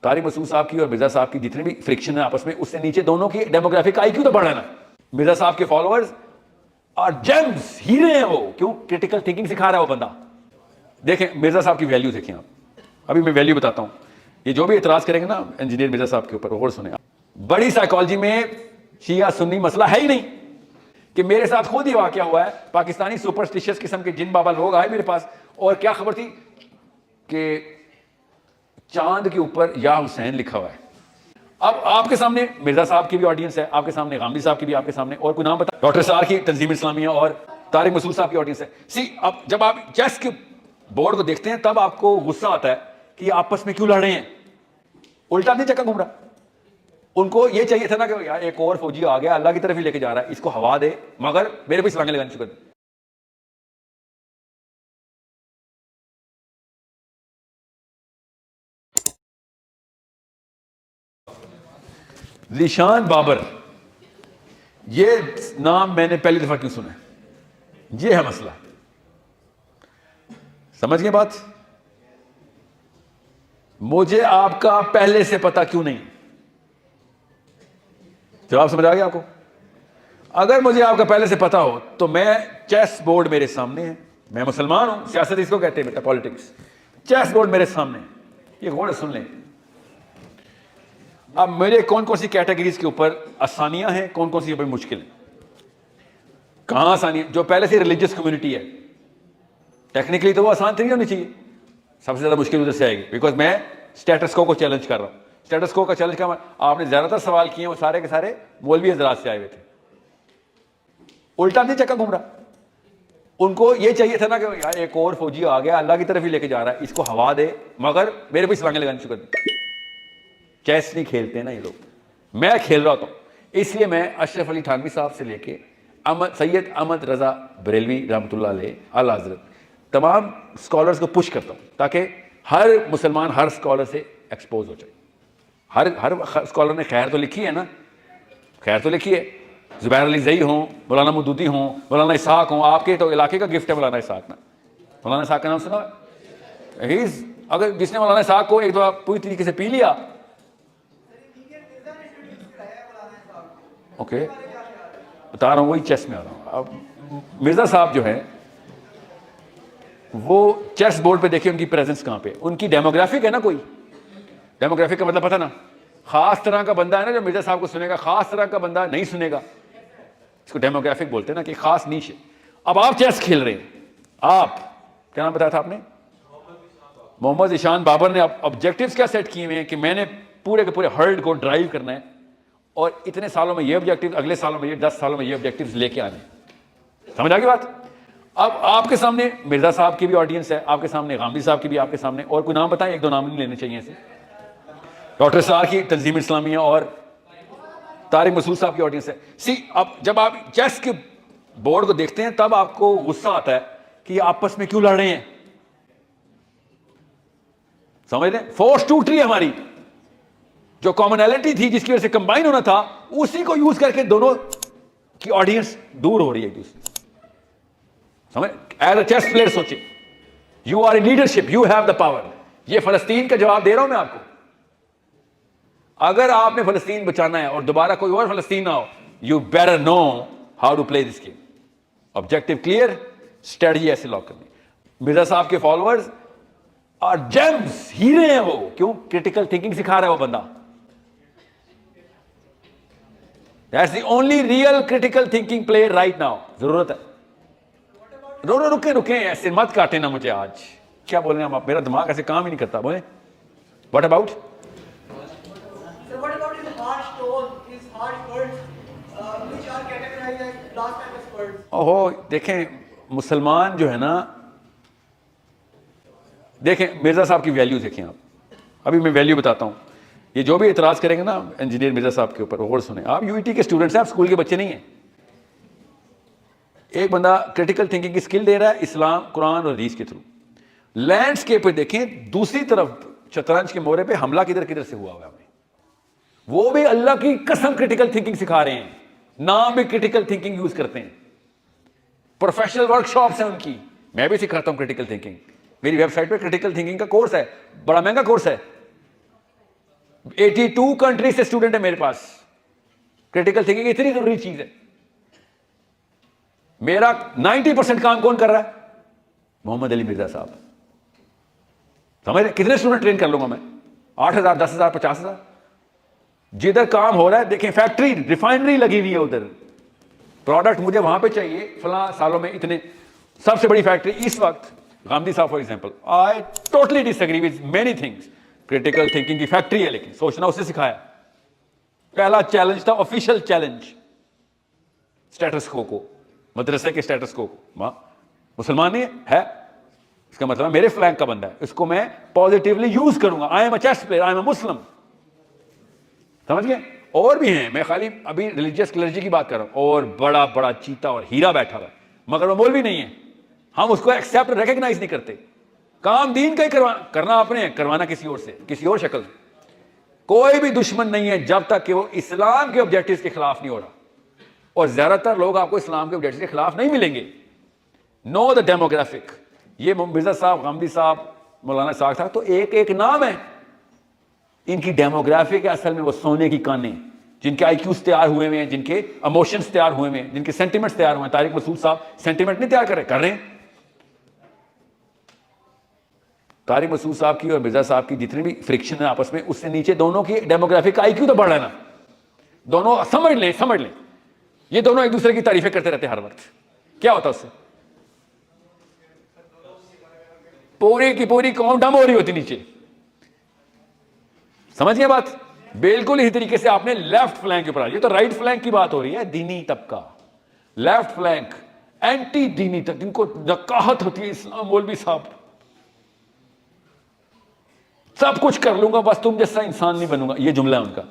طارق مسعود صاحب کی اور مرزا صاحب کی جتنے بھی فرکشن ہے آپس میں، اس سے نیچے دونوں کی ڈیموگرافک آئی کیو تو بڑھا نا. مرزا صاحب کے فالوورز اور جیمز ہیرے ہیں وہ، کیوں؟ کریٹیکل تھنکنگ سکھا رہا ہے وہ بندہ. دیکھیں مرزا صاحب کی ویلیو دیکھیں آپ. ابھی میں ویلیو بتاتا ہوں. یہ جو بھی اعتراض کریں گے نا انجینئر مرزا صاحب کے اوپر، غور سنیں. بڑی سائیکالوجی میں شیعہ سنی مسئلہ ہے ہی نہیں، کہ میرے ساتھ خود ہی واقعہ ہوا ہے. پاکستانی سپرسٹیشس قسم کے جن بابا لوگ آئے میرے پاس، اور کیا خبر تھی کہ چاند کے اوپر یا حسین لکھا ہوا ہے. اب آپ کے سامنے مرزا صاحب کی بھی آڈینس ہے، آپ کے سامنے غامدی صاحب کی بھی، آپ کے سامنے اور کوئی نام بتا، ڈاکٹر سار کی تنظیم اسلامیہ اور طارق مسعود صاحب کی آڈینس ہے. اب جب آپ چیس کے بورڈ کو دیکھتے ہیں تب آپ کو غصہ آتا ہے کہ یہ آپس میں کیوں لڑ رہے ہیں. الٹا نہیں چکا گھوم رہا. ان کو یہ چاہیے تھا نا کہ یار ایک اور فوجی آ گیا، اللہ کی طرف ہی لے کے جا رہا ہے، اس کو ہوا دے، مگر میرے پہ سلانے لگانے شروع کر دے. ذیشان بابر، یہ نام میں نے پہلی دفعہ کیوں سنا ہے؟ یہ ہے مسئلہ. سمجھ گئے بات؟ مجھے آپ کا پہلے سے پتا کیوں نہیں؟ جواب سمجھ آ گیا آپ کو؟ اگر مجھے آپ کا پہلے سے پتا ہو تو میں چیس بورڈ میرے سامنے ہے، میں مسلمان ہوں، سیاست اس کو کہتے ہیں بیٹا، پالیٹکس. چیس بورڈ میرے سامنے ہے، یہ غور سے سن لیں. اب میرے کون کون سی کیٹیگریز کے اوپر آسانیاں ہیں، کون کون سی مشکل ہیں. کہاں آسانی؟ جو پہلے سے ریلیجیس کمیونٹی ہے، ٹیکنیکلی تو وہ آسان نہیں ہونی چاہیے. سب سے زیادہ مشکل ادھر سے آئے گی، بیکاز میں اسٹیٹس کو چیلنج کر رہا ہوں. اسٹیٹس کو کا چیلنج کر، آپ نے زیادہ تر سوال کیے وہ سارے کے سارے مولوی حضرات سے آئے ہوئے تھے. الٹا نہیں چکا گھوم رہا. ان کو یہ چاہیے تھا نا کہ یار ایک اور فوجی آ گیا، اللہ کی طرف ہی لے کے جا رہا ہے، اس کو ہوا دے، مگر میرے پہ سلانے لگانے شروع کر دے. چیس نہیں کھیلتے نا یہ لوگ، میں کھیل رہا ہوتا ہوں. اس لیے میں اشرف علی تھانوی صاحب سے لے کے سید احمد رضا بریلوی رحمۃ اللہ علیہ اعلیٰ حضرت تمام اسکالرس کو پش کرتا ہوں تاکہ ہر مسلمان ہر اسکالر سے ایکسپوز ہو جائے. ہر اسکالر نے خیر تو لکھی ہے نا، خیر تو لکھی ہے. زبیر علی زئی ہوں، مولانا مودودی ہوں، مولانا اسحاق ہوں. آپ کے تو علاقے کا گفٹ ہے مولانا اسحاق نا. مولانا اسحاق کا نام سنا؟ اگر جس نے مولانا اسحاق کو ایک دفعہ پوری طریقے سے پی لیا، اوکے بتا رہا ہوں، وہی چیس میں آ رہا ہوں. اب مرزا صاحب جو ہیں وہ چیس بورڈ پہ دیکھیں ان کی پریزنس کہاں پہ. ان کی ڈیموگرافک ہے نا، کوئی ڈیموگرافک کا مطلب پتہ نا، خاص طرح کا بندہ ہے نا جو مرزا صاحب کو سنے گا، خاص طرح کا بندہ نہیں سنے گا. اس کو ڈیموگرافک بولتے ہیں نا، کہ خاص نیش ہے. اب آپ چیس کھیل رہے ہیں، آپ کیا نام بتایا تھا آپ نے؟ محمد ذیشان بابر نے آبجیکٹیوز کیا سیٹ کیے ہوئے ہیں کہ میں نے پورے کے پورے ہرلڈ کو ڈرائیو کرنا ہے، اور اتنے سالوں میں یہ آبجیکٹیو، اگلے سالوں میں یہ، 10 سالوں میں یہ آبجیکٹیوز لے کے آنے. سمجھ آ گئی بات؟ اب آپ کے سامنے مرزا صاحب کی بھی آڈینس ہے، آپ کے سامنے غامدی صاحب کی بھی، آپ کے سامنے اور کوئی نام بتائیں، ایک دو نام نہیں لینے چاہیے ایسے. ڈاکٹر سار کی تنظیم اسلامیہ اور طارق مسعود صاحب کی آڈینس ہے. اب جب آپ چیس کے بورڈ کو دیکھتے ہیں تب آپ کو غصہ آتا ہے کہ یہ آپس میں کیوں لڑ رہے ہیں. سمجھ رہے ہیں؟ فورس ٹوٹ رہی ہے ہماری. جو کامنالٹی تھی جس کی وجہ سے کمبائن ہونا تھا، اسی کو یوز کر کے دونوں کی آڈینس دور ہو رہی ہے ایک دوسرے. سمجھ؟ ایز اے چیس پلیئر سوچے، you are a leadership, you have the power. یہ فلسطین کا جواب دے رہا ہوں میں آپ کو. اگر آپ نے فلسطین بچانا ہے اور دوبارہ کوئی اور فلسطین نہ ہو، you better know how to play this game. Objective clear, strategy ایسے لاک کرنی. مرزا صاحب کے فالوورز اور جیمز ہیرے ہیں وہ، کیوں؟ کریٹیکل تھنکنگ سکھا رہا ہے وہ بندہ. That's the only real critical thinking player right now. ضرورت ہے. رکیں ایسے مت کاٹے نا مجھے آج. کیا بول رہے ہیں آپ؟ میرا دماغ ایسے کام ہی نہیں کرتا. بولیں what about? So what about his harsh tone, his harsh words, which are categorized as blasphemous words? اوہو دیکھیں مسلمان جو ہے نا، دیکھیں مرزا صاحب کی ویلیو دیکھیں آپ. ابھی میں ویلیو بتاتا ہوں. یہ جو بھی اعتراض کریں گے نا انجینئر مرزا صاحب کے اوپر، غور سنیں. آپ یو ای ٹی کے اسٹوڈنٹس ہیں، آپ اسکول کے بچے نہیں ہیں. ایک بندہ کریٹیکل تھنکنگ کی اسکل دے رہا ہے اسلام، قرآن اور حدیث کے تھرو. لینڈسکیپ پہ دیکھیں، دوسری طرف شطرنج کے مورے پہ حملہ کدھر کدھر سے ہوا ہے ہمیں. وہ بھی اللہ کی قسم کریٹیکل تھنکنگ سکھا رہے ہیں، نام بھی کریٹیکل تھنکنگ یوز کرتے ہیں. پروفیشنل ورک شاپس ہیں ان کی. میں بھی سکھاتا ہوں کریٹیکل تھنکنگ. میری ویب سائٹ پہ کریٹیکل تھنکنگ کا کورس ہے، بڑا مہنگا کورس ہے. 82 کنٹری سے اسٹوڈنٹ ہے میرے پاس. کریٹیکل تھنکنگ اتنی ضروری چیز ہے. میرا 90% کام کون کر رہا ہے؟ محمد علی مرزا صاحب. سمجھ رہے کتنے اسٹوڈنٹ ٹرین کر لوں گا میں؟ 8,000 10,000 50,000. جدھر کام ہو رہا ہے دیکھیں, فیکٹری ریفائنری لگی ہوئی ہے ادھر, پروڈکٹ مجھے وہاں پہ چاہیے فلاں سالوں میں اتنے. سب سے بڑی فیکٹری اس وقت غامدی صاحب for example, I totally disagree with many things. Critical thinking کی فیکٹری ہے لیکن سوچنا اسے سکھایا. پہلا چیلنج تھا آفیشیل چیلنج اسٹیٹس کو, مدرسے کے اسٹیٹس کو. مسلمان نہیں ہے, اس کا مطلب میرے فلینک کا بندہ ہے, اس کو میں پازیٹیولی یوز کروں گا. I am a chess player, I am a Muslim. سمجھ گئے؟ اور بھی ہیں, میں خالی ابھی ریلیجیس کلرجی کی بات کر رہا ہوں. اور بڑا بڑا چیتا اور ہیرا بیٹھا ہوا ہے, مگر وہ مولوی نہیں ہے. ہم اس کو ایکسیپٹ ریکگنائز نہیں کرتے. کام دین کا ہی کرنا آپ نے, کروانا کسی اور سے, کسی اور شکل. کوئی بھی دشمن نہیں ہے جب تک کہ وہ اسلام کے آبجیکٹیوز کے خلاف نہیں ہو رہا. اور زیادہ تر لوگ آپ کو اسلام کے آبجیکٹیوز کے خلاف نہیں ملیں گے. نو دا ڈیموگرافک. یہ مرزا صاحب, غامدی صاحب, مولانا ساگ صاحب تو ایک نام ہے. ان کی ڈیموگرافک اصل میں وہ سونے کی کانیں, جن کے آئی کیوز تیار ہوئے ہیں, جن کے ایموشنز تیار ہوئے ہیں, جن کے سینٹیمنٹس تیار ہوئے ہیں. طارق مسعود صاحب سینٹیمنٹ نہیں تیار کر رہے ہیں. طارق مسعود صاحب کی اور مرزا صاحب کی جتنی بھی فرکشن ہے آپس میں, اس سے نیچے دونوں کی ڈیموگرافک آئی کیو تو بڑھ رہا ہے نا. دونوں سمجھ لیں, یہ دونوں ایک دوسرے کی تعریفیں کرتے رہتے ہر وقت. کیا ہوتا اس سے؟ پوری کی پوری قوم ڈم ہو رہی ہوتی نیچے. سمجھ گئے بات؟ بالکل اسی طریقے سے آپ نے لیفٹ فلینک کے اوپر, یہ تو رائٹ فلینک کی بات ہو رہی ہے. دینی طبقہ, لیفٹ فلینک, اینٹی دینی طبقہ, جن کو نقاہت ہوتی ہے اسلام مولوی صاحب, سب کچھ کر لوں گا بس تم جیسا انسان نہیں بنوں گا. یہ جملہ ہے ان کا.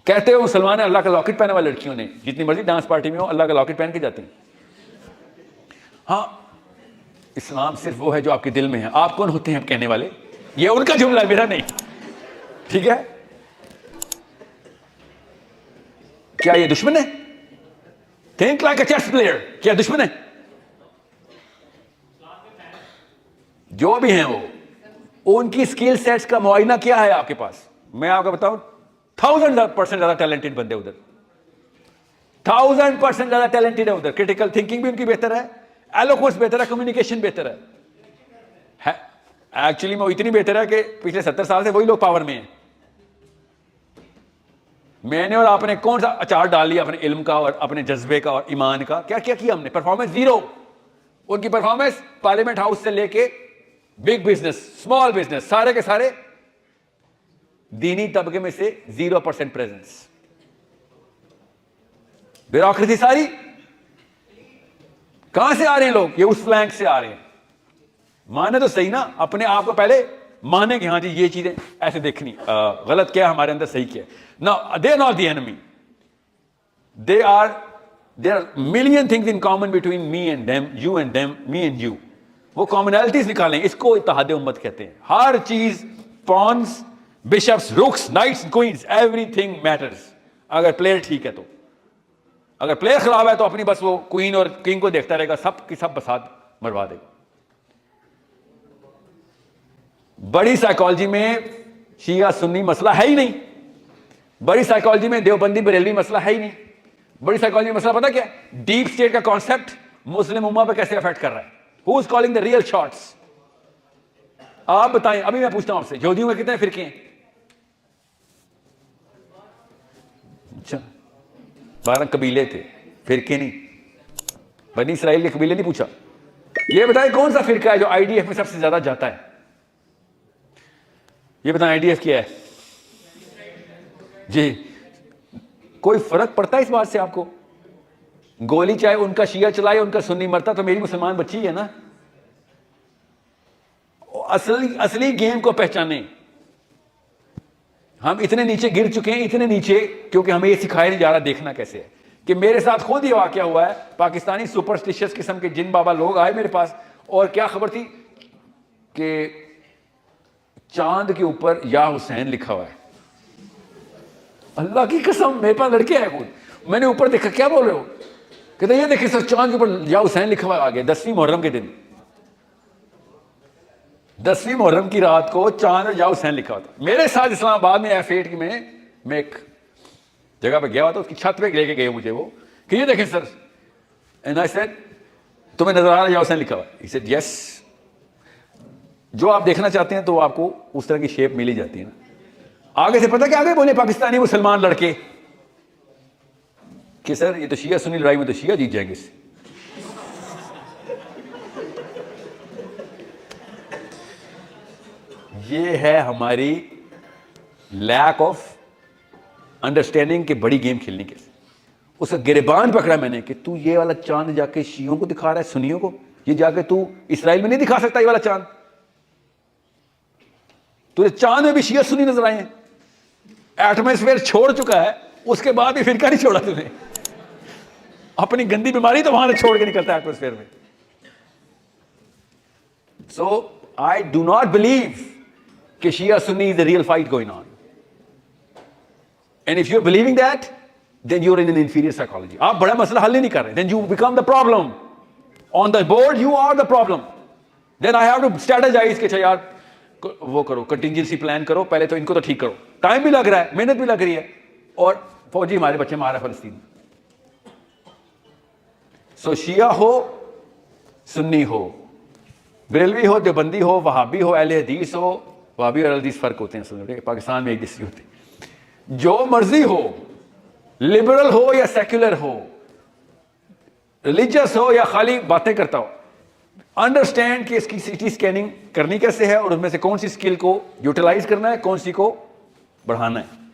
کہتے ہو مسلمان ہیں, اللہ کا لاکٹ پہنے والے لڑکیوں نے جتنی مرضی ڈانس پارٹی میں ہو اللہ کا لاکٹ پہن کے جاتے ہیں. ہاں, اسلام صرف وہ ہے جو آپ کے دل میں ہے. آپ کون ہوتے ہیں کہنے والے؟ یہ ان کا جملہ ہے, میرا نہیں. ٹھیک ہے, کیا یہ دشمن ہے؟ Think like a chess player. کیا دشمن ہے؟ جو بھی ہیں وہ ان کی اسکل سیٹس کا معائنہ کیا ہے آپ کے پاس؟ میں آپ کو بتاؤں, 1000% زیادہ ٹیلنٹڈ بندے ادھر, 1000% زیادہ ٹیلنٹڈ ہے ادھر. کریٹیکل تھنکنگ بھی ان کی بہتر ہے, ایلوکوینس بہتر ہے, کمیونیکیشن بہتر ہے. ایکچولی میں اتنی بہتر ہے کہ پچھلے 70 سال سے وہی لوگ پاور میں ہیں. میں نے اور آپ نے کون سا اچار ڈال لیا اپنے علم کا اور اپنے جذبے کا اور ایمان کا؟ کیا کیا ہم نے؟ Performance zero. ان کی پرفارمنس پارلیمنٹ ہاؤس سے لے کے بگ بزنس, اسمال بزنس, سارے کے سارے دینی طبقے میں سے 0% پریزنس. بیوروکریسی ساری کہاں سے آ رہے ہیں لوگ؟ یہ اس فلینک سے آ رہے ہیں. مانے تو صحیح نا, اپنے آپ کو پہلے مانے کہ ہاں جی یہ چیزیں ایسے دیکھنی, غلط کیا ہمارے اندر, صحیح کیا. نا they are not the enemy, they are there are million things in common between me and them, you and them, me and you. وہ کامنالٹیز نکالیں, اس کو اتحاد امت کہتے ہیں. ہر چیز, pawns, bishops, rooks, knights, queens, every thing matters. اگر پلیئر ٹھیک ہے تو, اگر پلیئر خراب ہے تو اپنی بس وہ کوئن اور کنگ کو دیکھتا رہے گا, سب کی سب بسات مروا دے گا. بڑی سائیکالوجی میں شیعہ سنی مسئلہ ہے ہی نہیں. بڑی سائیکالوجی میں دیوبندی بریلوی مسئلہ ہے ہی نہیں. بڑی سائیکالوجی میں مسئلہ پتا کیا ہے؟ ڈیپ اسٹیٹ کا کانسیپٹ مسلم امہ پہ کیسے افیکٹ کر رہا ہے. Who is calling the real shots? آپ بتائیں. ابھی میں پوچھتا ہوں آپ سے, یہودیوں میں کتنے فرقے ہیں؟ اچھا, 12 قبیلے تھے, فرقے نہیں. بنی اسرائیل کے قبیلے نہیں پوچھا. یہ بتائیں کون سا فرقہ ہے جو آئی ڈی ایف میں سب سے زیادہ جاتا ہے؟ یہ بتائیں آئی ڈی ایف کیا ہے جی؟ کوئی فرق پڑتا ہے اس بات سے آپ کو؟ گولی چاہے ان کا شیعہ چلائے, ان کا سنی مرتا, تو میری مسلمان بچی ہے نا. اصلی گیم کو پہچانے. ہم اتنے نیچے گر چکے ہیں, اتنے نیچے, کیونکہ ہمیں یہ سکھایا نہیں جا رہا دیکھنا کیسے ہے. کہ میرے ساتھ خود یہ واقعہ ہوا ہے, پاکستانی سپرسٹیشس قسم کے جن بابا لوگ آئے میرے پاس, اور کیا خبر تھی کہ چاند کے اوپر یا حسین لکھا ہوا ہے. اللہ کی قسم, میرے پاس لڑکے ہیں خود. میں نے اوپر دیکھا, کیا بول رہے ہو؟ کہتے یہ دیکھیں سر, چاند کے اوپر یا حسین لکھا ہوا ہے آگے, 10ویں محرم کے دن. 10ویں محرم کی رات کو چاند اور یا حسین لکھا ہوتا. میرے ساتھ اسلام آباد میں F8 میں ایک جگہ پہ گیا ہوا تھا, اس کی چھت پہ لے کے گئے مجھے وہ کہ یہ دیکھیں سر, اینڈ آئی سیڈ تمہیں نظر آ رہا ہے یا حسین لکھا ہوا؟ He said yes. جو آپ دیکھنا چاہتے ہیں تو آپ کو اس طرح کی شیپ مل ہی جاتی ہے نا. آگے سے پتہ کہ آگے بولے پاکستانی مسلمان لڑکے کہ سر یہ تو شیعہ سنی لڑائی میں تو شیعہ جیت جائیں گے. یہ ہے ہماری لیک آف انڈرسٹینڈنگ کہ بڑی گیم کھیلنی کیسے. اس کا گریبان پکڑا میں نے کہ تو یہ والا چاند جا کے شیعوں کو دکھا رہا ہے, سنیوں کو, یہ جا کے تو اسرائیل میں نہیں دکھا سکتا یہ والا چاند. تو چاند میں بھی شیعہ سنی نظر آئے ہیں, ایٹماسفیئر چھوڑ چکا ہے, اس کے بعد بھی فرقہ نہیں چھوڑا تم نے. اپنی گندی بیماری تو وہاں سے چھوڑ کے نکلتا ہے ایٹماسفیئر میں. So I do not believe کہ Shia Sunni is a real fight going on. And if you are believing that then you're in an inferior psychology. آپ بڑا مسئلہ حل نہیں کر رہے. then you become the problem. on the board you are the problem. then I have to strategize کہ اچھا یار وہ کرو, contingency plan کرو, پہلے تو ان کو تو ٹھیک کرو. ٹائم بھی لگ رہا ہے, محنت بھی لگ رہی ہے, اور فوجی ہمارے بچے مارا فلسطین میں. سو شیعہ ہو, سنی ہو, بریلوی ہو, دیوبندی ہو, وہابی ہو, اہل حدیث ہو. وہابی اور اہل حدیث فرق ہوتے ہیں پاکستان میں ایک جیسی ہوتی ہے. جو مرضی ہو, لبرل ہو یا سیکولر ہو, ریلیجیس ہو یا خالی باتیں کرتا ہو, انڈرسٹینڈ کہ اس کی سٹی اسکیننگ کرنی کیسے ہے اور اس میں سے کون سی اسکل کو یوٹیلائز کرنا ہے, کون سی کو بڑھانا ہے.